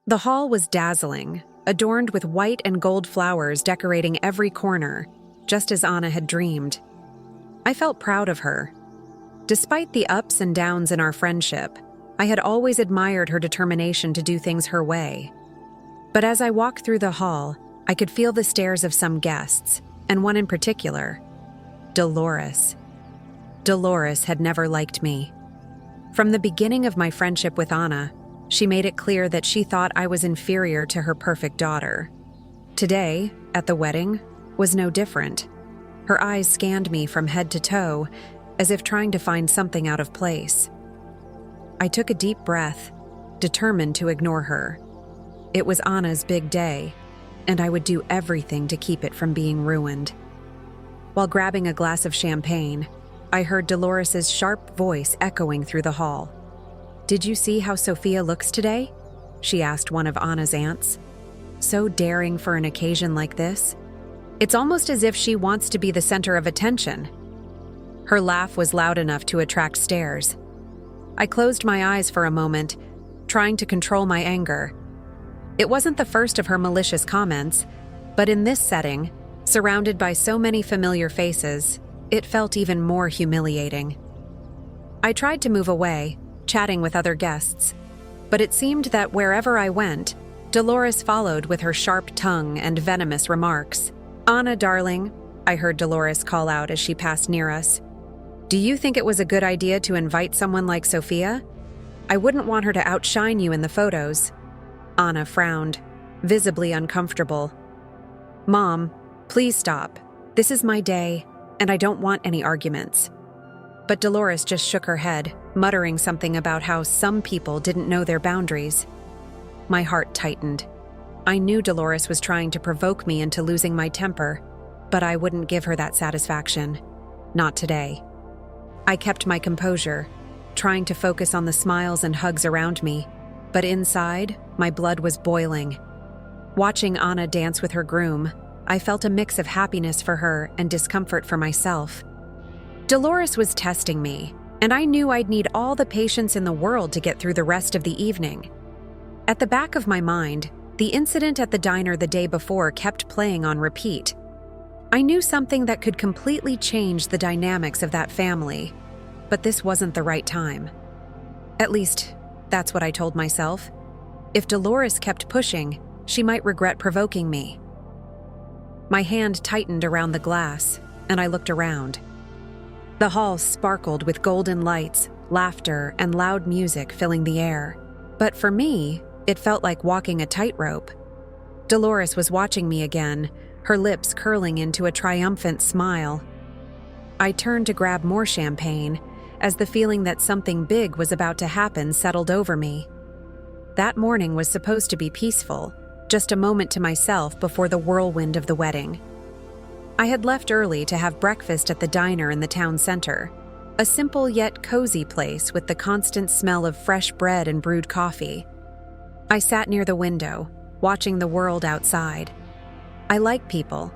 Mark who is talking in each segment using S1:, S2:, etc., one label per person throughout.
S1: The hall was dazzling, adorned with white and gold flowers decorating every corner, just as Anna had dreamed. I felt proud of her. Despite the ups and downs in our friendship, I had always admired her determination to do things her way. But as I walked through the hall, I could feel the stares of some guests, and one in particular, Dolores. Dolores had never liked me. From the beginning of my friendship with Anna, she made it clear that she thought I was inferior to her perfect daughter. Today, at the wedding, was no different. Her eyes scanned me from head to toe, as if trying to find something out of place. I took a deep breath, determined to ignore her. It was Anna's big day, and I would do everything to keep it from being ruined. While grabbing a glass of champagne, I heard Dolores's sharp voice echoing through the hall. "Did you see how Sophia looks today?" she asked one of Anna's aunts. "So daring for an occasion like this. It's almost as if she wants to be the center of attention." Her laugh was loud enough to attract stares. I closed my eyes for a moment, trying to control my anger. It wasn't the first of her malicious comments, but in this setting, surrounded by so many familiar faces, it felt even more humiliating. I tried to move away, chatting with other guests, but it seemed that wherever I went, Dolores followed with her sharp tongue and venomous remarks. "Anna, darling," I heard Dolores call out as she passed near us. "Do you think it was a good idea to invite someone like Sophia? I wouldn't want her to outshine you in the photos." Anna frowned, visibly uncomfortable. "Mom, please stop. This is my day, and I don't want any arguments." But Dolores just shook her head, muttering something about how some people didn't know their boundaries. My heart tightened. I knew Dolores was trying to provoke me into losing my temper, but I wouldn't give her that satisfaction. Not today. I kept my composure, trying to focus on the smiles and hugs around me, but inside, my blood was boiling. Watching Anna dance with her groom, I felt a mix of happiness for her and discomfort for myself. Dolores was testing me, and I knew I'd need all the patience in the world to get through the rest of the evening. At the back of my mind, the incident at the diner the day before kept playing on repeat. I knew something that could completely change the dynamics of that family, but this wasn't the right time. At least, that's what I told myself. If Dolores kept pushing, she might regret provoking me. My hand tightened around the glass, and I looked around. The hall sparkled with golden lights, laughter, and loud music filling the air. But for me, it felt like walking a tightrope. Dolores was watching me again, her lips curling into a triumphant smile. I turned to grab more champagne, as the feeling that something big was about to happen settled over me. That morning was supposed to be peaceful, just a moment to myself before the whirlwind of the wedding. I had left early to have breakfast at the diner in the town center, a simple yet cozy place with the constant smell of fresh bread and brewed coffee. I sat near the window, watching the world outside. I like people.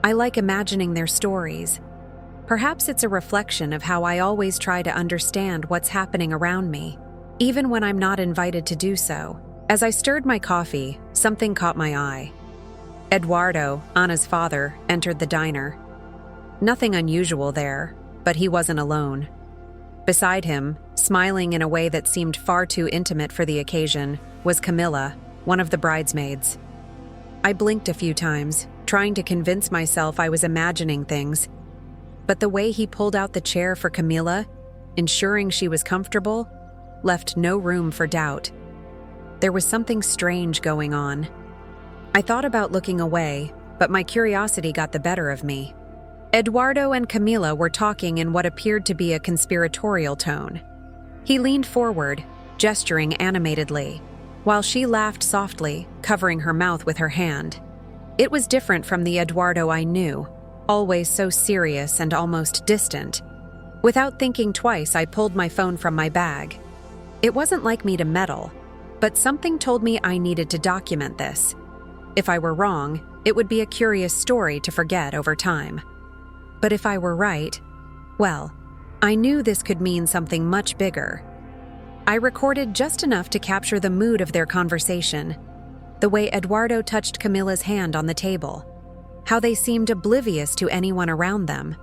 S1: I like imagining their stories. Perhaps it's a reflection of how I always try to understand what's happening around me, even when I'm not invited to do so. As I stirred my coffee, something caught my eye. Eduardo, Anna's father, entered the diner. Nothing unusual there, but he wasn't alone. Beside him, smiling in a way that seemed far too intimate for the occasion, was Camilla, one of the bridesmaids. I blinked a few times, trying to convince myself I was imagining things, but the way he pulled out the chair for Camilla, ensuring she was comfortable, left no room for doubt. There was something strange going on. I thought about looking away, but my curiosity got the better of me. Eduardo and Camila were talking in what appeared to be a conspiratorial tone. He leaned forward, gesturing animatedly, while she laughed softly, covering her mouth with her hand. It was different from the Eduardo I knew, always so serious and almost distant. Without thinking twice, I pulled my phone from my bag. It wasn't like me to meddle, but something told me I needed to document this. If I were wrong, it would be a curious story to forget over time. But if I were right, well, I knew this could mean something much bigger. I recorded just enough to capture the mood of their conversation, the way Eduardo touched Camilla's hand on the table, how they seemed oblivious to anyone around them.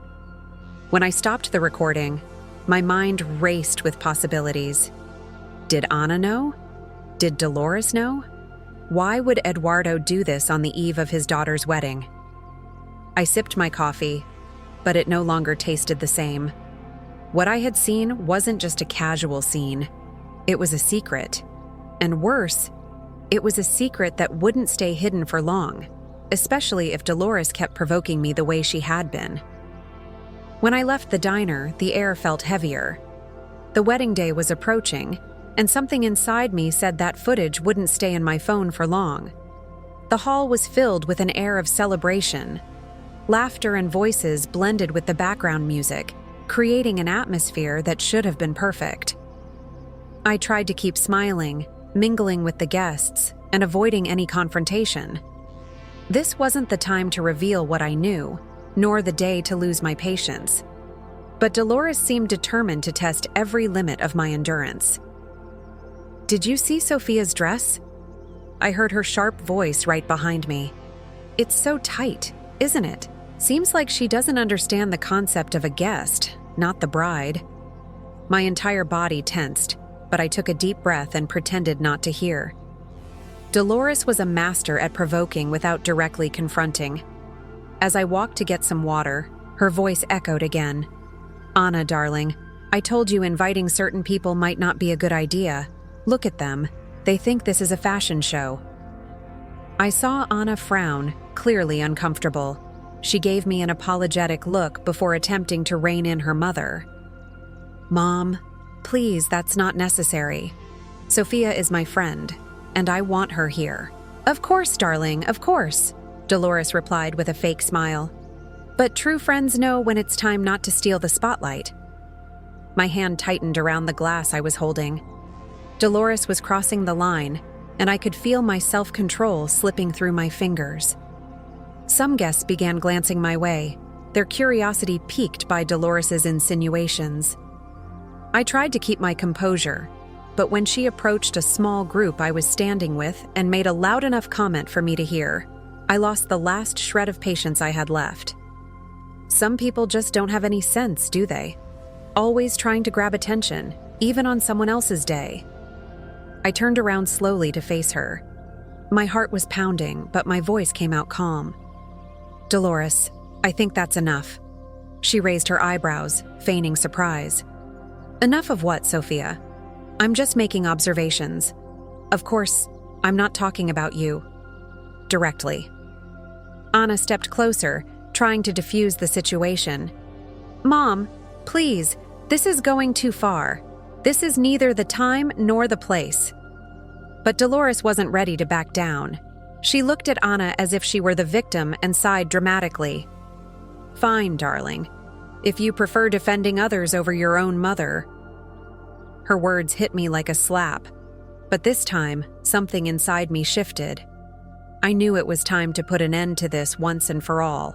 S1: When I stopped the recording, my mind raced with possibilities. Did Ana know? Did Dolores know? Why would Eduardo do this on the eve of his daughter's wedding? I sipped my coffee, but it no longer tasted the same. What I had seen wasn't just a casual scene. It was a secret. And worse, it was a secret that wouldn't stay hidden for long, especially if Dolores kept provoking me the way she had been. When I left the diner, the air felt heavier. The wedding day was approaching, and something inside me said that footage wouldn't stay in my phone for long. The hall was filled with an air of celebration. Laughter and voices blended with the background music, creating an atmosphere that should have been perfect. I tried to keep smiling, mingling with the guests, and avoiding any confrontation. This wasn't the time to reveal what I knew, nor the day to lose my patience. But Dolores seemed determined to test every limit of my endurance. "Did you see Sophia's dress?" I heard her sharp voice right behind me. "It's so tight, isn't it? Seems like she doesn't understand the concept of a guest, not the bride." My entire body tensed, but I took a deep breath and pretended not to hear. Dolores was a master at provoking without directly confronting. As I walked to get some water, her voice echoed again. "Ana, darling, I told you inviting certain people might not be a good idea. Look at them. They think this is a fashion show." I saw Ana frown, clearly uncomfortable. She gave me an apologetic look before attempting to rein in her mother. "Mom, please, that's not necessary. Sophia is my friend, and I want her here." "Of course, darling, of course," Dolores replied with a fake smile. "But true friends know when it's time not to steal the spotlight." My hand tightened around the glass I was holding. Dolores was crossing the line, and I could feel my self-control slipping through my fingers. Some guests began glancing my way, their curiosity piqued by Dolores's insinuations. I tried to keep my composure, but when she approached a small group I was standing with and made a loud enough comment for me to hear, I lost the last shred of patience I had left. Some people just don't have any sense, do they? Always trying to grab attention, even on someone else's day. I turned around slowly to face her. My heart was pounding, but my voice came out calm. "Dolores, I think that's enough." She raised her eyebrows, feigning surprise. "Enough of what, Sophia? I'm just making observations. Of course, I'm not talking about you. Directly." Ana stepped closer, trying to defuse the situation. "Mom, please, this is going too far. This is neither the time nor the place." But Dolores wasn't ready to back down. She looked at Ana as if she were the victim and sighed dramatically. "Fine, darling. If you prefer defending others over your own mother." Her words hit me like a slap, but this time, something inside me shifted. I knew it was time to put an end to this once and for all.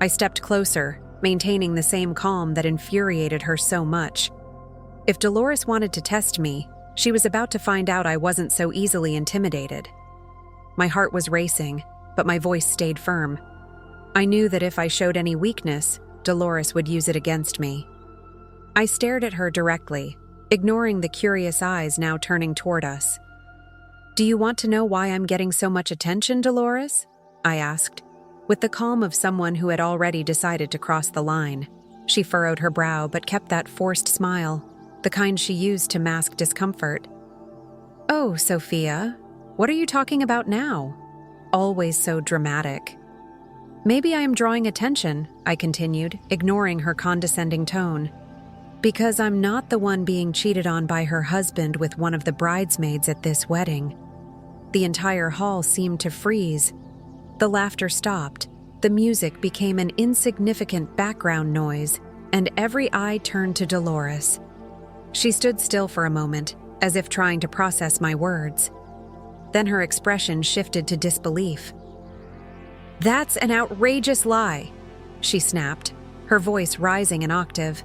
S1: I stepped closer, maintaining the same calm that infuriated her so much. If Dolores wanted to test me, she was about to find out I wasn't so easily intimidated. My heart was racing, but my voice stayed firm. I knew that if I showed any weakness, Dolores would use it against me. I stared at her directly, ignoring the curious eyes now turning toward us. "Do you want to know why I'm getting so much attention, Dolores?" I asked, with the calm of someone who had already decided to cross the line. She furrowed her brow but kept that forced smile, the kind she used to mask discomfort. "Oh, Sophia, what are you talking about now? Always so dramatic." "Maybe I am drawing attention," I continued, ignoring her condescending tone. "Because I'm not the one being cheated on by her husband with one of the bridesmaids at this wedding." The entire hall seemed to freeze. The laughter stopped, the music became an insignificant background noise, and every eye turned to Dolores. She stood still for a moment, as if trying to process my words. Then her expression shifted to disbelief. "That's an outrageous lie," she snapped, her voice rising an octave.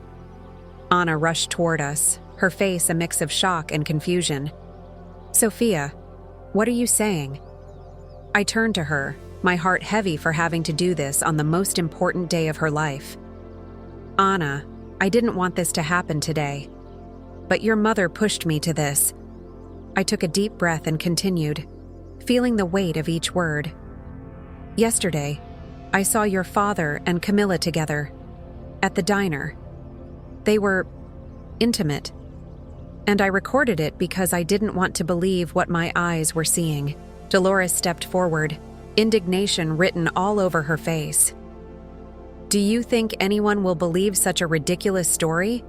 S1: Ana rushed toward us, her face a mix of shock and confusion. "Sophia, what are you saying?" I turned to her, my heart heavy for having to do this on the most important day of her life. "Anna, I didn't want this to happen today. But your mother pushed me to this." I took a deep breath and continued, feeling the weight of each word. "Yesterday, I saw your father and Camilla together, at the diner. They were intimate, and I recorded it because I didn't want to believe what my eyes were seeing." Dolores stepped forward, indignation written all over her face. "Do you think anyone will believe such a ridiculous story?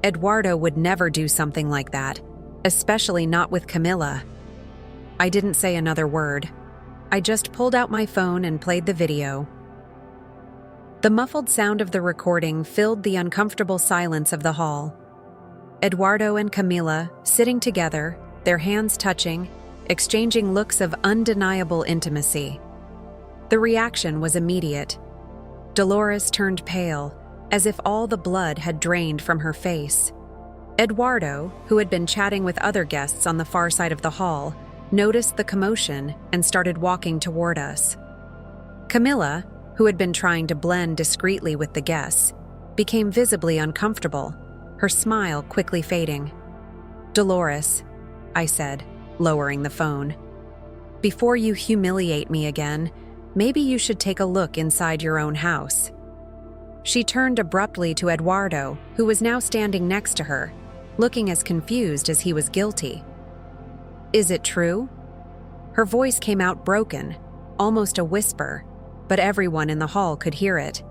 S1: Eduardo would never do something like that, especially not with Camilla." I didn't say another word. I just pulled out my phone and played the video. The muffled sound of the recording filled the uncomfortable silence of the hall. Eduardo and Camilla, sitting together, their hands touching, exchanging looks of undeniable intimacy. The reaction was immediate. Dolores turned pale, as if all the blood had drained from her face. Eduardo, who had been chatting with other guests on the far side of the hall, noticed the commotion and started walking toward us. Camilla, who had been trying to blend discreetly with the guests, became visibly uncomfortable, her smile quickly fading. "Dolores," I said, lowering the phone, "before you humiliate me again, maybe you should take a look inside your own house." She turned abruptly to Eduardo, who was now standing next to her, looking as confused as he was guilty. "Is it true?" Her voice came out broken, almost a whisper, but everyone in the hall could hear it.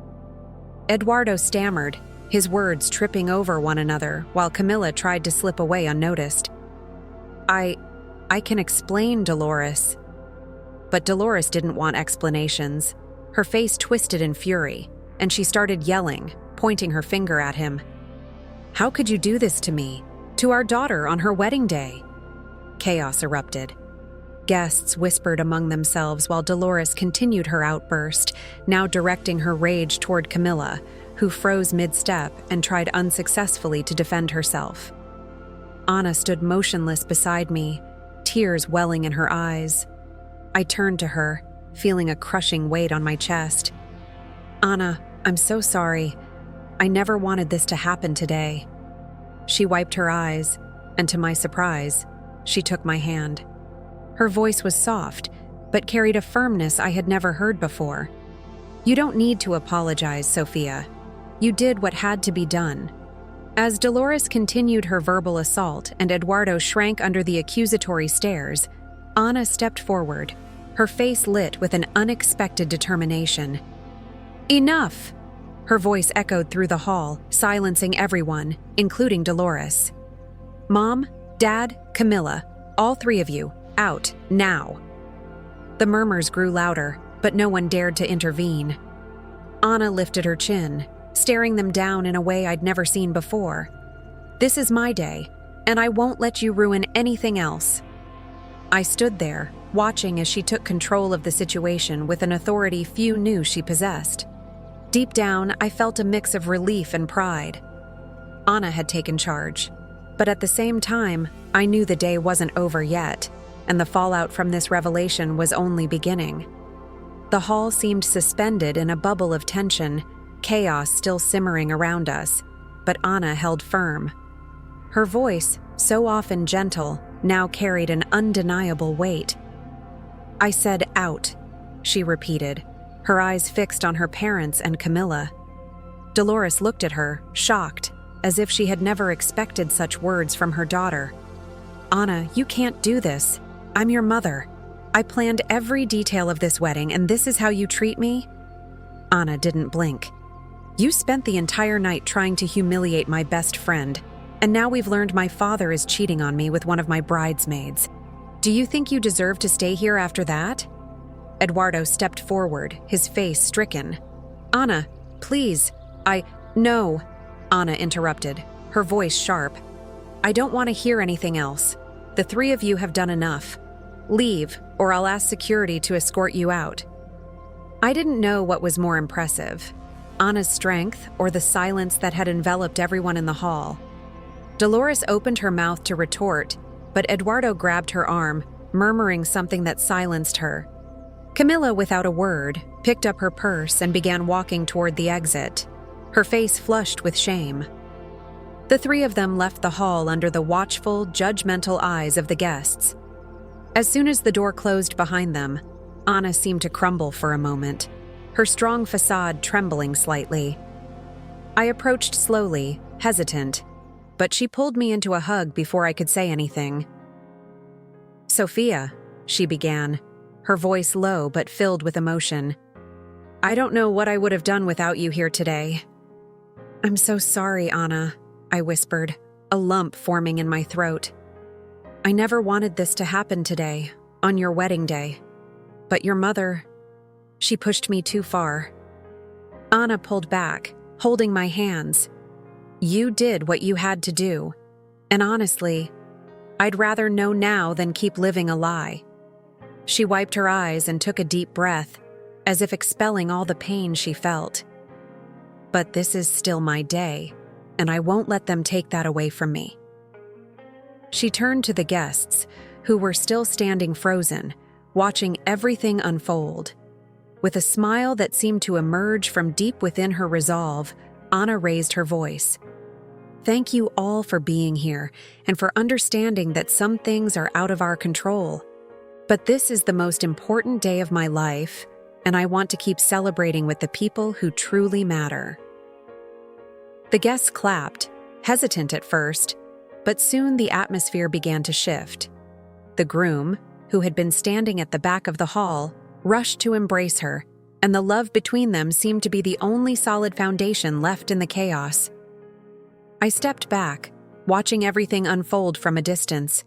S1: Eduardo stammered, his words tripping over one another while Camilla tried to slip away unnoticed. I can explain, Dolores." But Dolores didn't want explanations. Her face twisted in fury, and she started yelling, pointing her finger at him. "How could you do this to me? To our daughter on her wedding day?" Chaos erupted. Guests whispered among themselves while Dolores continued her outburst, now directing her rage toward Camilla, who froze mid-step and tried unsuccessfully to defend herself. Anna stood motionless beside me, tears welling in her eyes. I turned to her, feeling a crushing weight on my chest. "Anna, I'm so sorry. I never wanted this to happen today." She wiped her eyes, and to my surprise, she took my hand. Her voice was soft, but carried a firmness I had never heard before. "You don't need to apologize, Sophia. You did what had to be done." As Dolores continued her verbal assault and Eduardo shrank under the accusatory stares, Anna stepped forward, her face lit with an unexpected determination. "Enough!" Her voice echoed through the hall, silencing everyone, including Dolores. "Mom, Dad, Camilla, all three of you, out, now." The murmurs grew louder, but no one dared to intervene. Anna lifted her chin, staring them down in a way I'd never seen before. "This is my day, and I won't let you ruin anything else." I stood there, watching as she took control of the situation with an authority few knew she possessed. Deep down, I felt a mix of relief and pride. Anna had taken charge, but at the same time, I knew the day wasn't over yet, and the fallout from this revelation was only beginning. The hall seemed suspended in a bubble of tension, chaos still simmering around us, but Anna held firm. Her voice, so often gentle, now carried an undeniable weight. "I said out," she repeated, her eyes fixed on her parents and Camilla. Dolores looked at her, shocked, as if she had never expected such words from her daughter. "Anna, you can't do this. I'm your mother. I planned every detail of this wedding, and this is how you treat me?" Anna didn't blink. "You spent the entire night trying to humiliate my best friend, and now we've learned my father is cheating on me with one of my bridesmaids. Do you think you deserve to stay here after that?" Eduardo stepped forward, his face stricken. "Anna, please, No," Anna interrupted, her voice sharp. "I don't want to hear anything else. The three of you have done enough. Leave, or I'll ask security to escort you out." I didn't know what was more impressive, Anna's strength or the silence that had enveloped everyone in the hall. Dolores opened her mouth to retort, but Eduardo grabbed her arm, murmuring something that silenced her. Camilla, without a word, picked up her purse and began walking toward the exit, her face flushed with shame. The three of them left the hall under the watchful, judgmental eyes of the guests. As soon as the door closed behind them, Anna seemed to crumble for a moment, her strong facade trembling slightly. I approached slowly, hesitant, but she pulled me into a hug before I could say anything. "Sophia," she began, her voice low but filled with emotion. "I don't know what I would have done without you here today." "I'm so sorry, Anna," I whispered, a lump forming in my throat. "I never wanted this to happen today, on your wedding day. But your mother, she pushed me too far." Anna pulled back, holding my hands. "You did what you had to do, and honestly, I'd rather know now than keep living a lie." She wiped her eyes and took a deep breath, as if expelling all the pain she felt. "But this is still my day, and I won't let them take that away from me." She turned to the guests, who were still standing frozen, watching everything unfold. With a smile that seemed to emerge from deep within her resolve, Anna raised her voice. "Thank you all for being here and for understanding that some things are out of our control. But this is the most important day of my life, and I want to keep celebrating with the people who truly matter." The guests clapped, hesitant at first, but soon the atmosphere began to shift. The groom, who had been standing at the back of the hall, rushed to embrace her, and the love between them seemed to be the only solid foundation left in the chaos. I stepped back, watching everything unfold from a distance.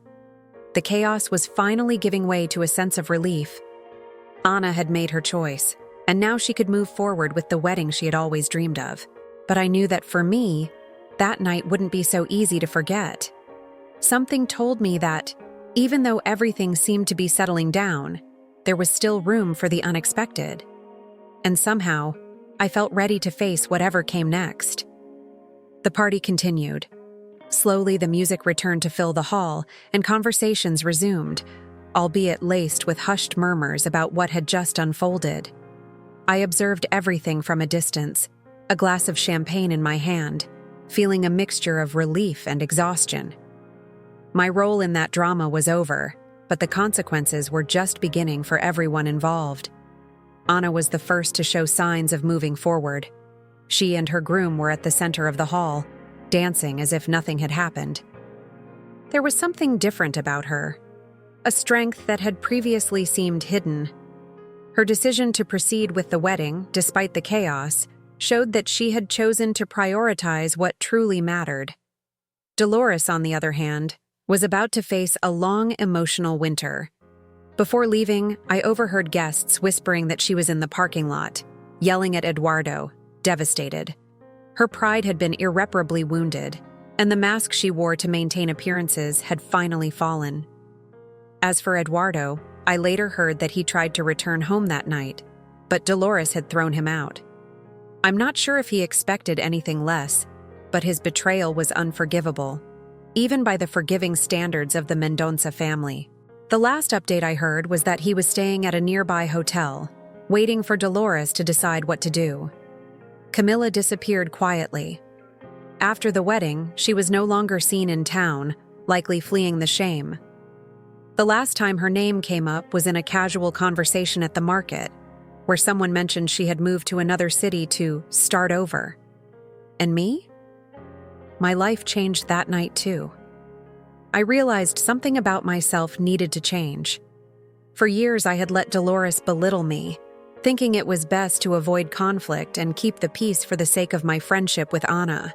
S1: The chaos was finally giving way to a sense of relief. Anna had made her choice, and now she could move forward with the wedding she had always dreamed of. But I knew that for me, that night wouldn't be so easy to forget. Something told me that, even though everything seemed to be settling down, there was still room for the unexpected. And somehow, I felt ready to face whatever came next. The party continued. Slowly, the music returned to fill the hall, and conversations resumed, albeit laced with hushed murmurs about what had just unfolded. I observed everything from a distance, a glass of champagne in my hand, feeling a mixture of relief and exhaustion. My role in that drama was over, but the consequences were just beginning for everyone involved. Anna was the first to show signs of moving forward. She and her groom were at the center of the hall, dancing as if nothing had happened. There was something different about her, a strength that had previously seemed hidden. Her decision to proceed with the wedding, despite the chaos, showed that she had chosen to prioritize what truly mattered. Dolores, on the other hand, was about to face a long emotional winter. Before leaving, I overheard guests whispering that she was in the parking lot, yelling at Eduardo, devastated. Her pride had been irreparably wounded, and the mask she wore to maintain appearances had finally fallen. As for Eduardo, I later heard that he tried to return home that night, but Dolores had thrown him out. I'm not sure if he expected anything less, but his betrayal was unforgivable, even by the forgiving standards of the Mendonça family. The last update I heard was that he was staying at a nearby hotel, waiting for Dolores to decide what to do. Camilla disappeared quietly. After the wedding, she was no longer seen in town, likely fleeing the shame. The last time her name came up was in a casual conversation at the market, where someone mentioned she had moved to another city to start over. And me? My life changed that night too. I realized something about myself needed to change. For years I had let Dolores belittle me, thinking it was best to avoid conflict and keep the peace for the sake of my friendship with Anna.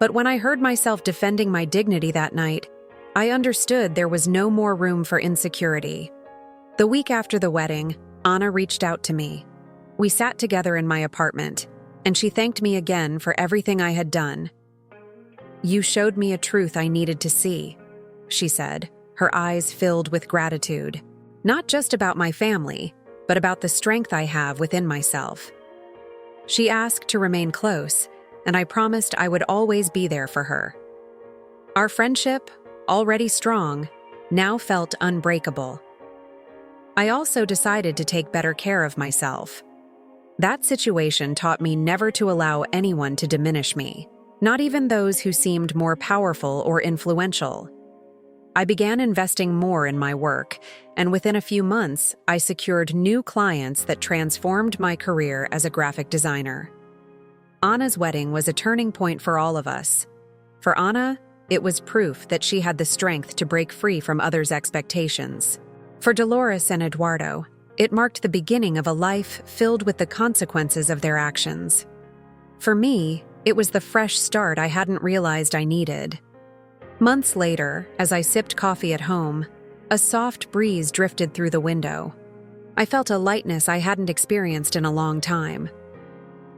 S1: But when I heard myself defending my dignity that night, I understood there was no more room for insecurity. The week after the wedding, Anna reached out to me. We sat together in my apartment, and she thanked me again for everything I had done. "You showed me a truth I needed to see," she said, her eyes filled with gratitude. "Not just about my family, but about the strength I have within myself." She asked to remain close, and I promised I would always be there for her. Our friendship, already strong, now felt unbreakable. I also decided to take better care of myself. That situation taught me never to allow anyone to diminish me, not even those who seemed more powerful or influential. I began investing more in my work, and within a few months, I secured new clients that transformed my career as a graphic designer. Anna's wedding was a turning point for all of us. For Anna, it was proof that she had the strength to break free from others' expectations. For Dolores and Eduardo, it marked the beginning of a life filled with the consequences of their actions. For me, it was the fresh start I hadn't realized I needed. Months later, as I sipped coffee at home, a soft breeze drifted through the window. I felt a lightness I hadn't experienced in a long time.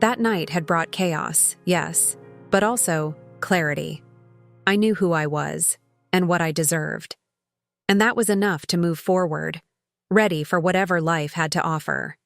S1: That night had brought chaos, yes, but also clarity. I knew who I was and what I deserved. And that was enough to move forward, ready for whatever life had to offer.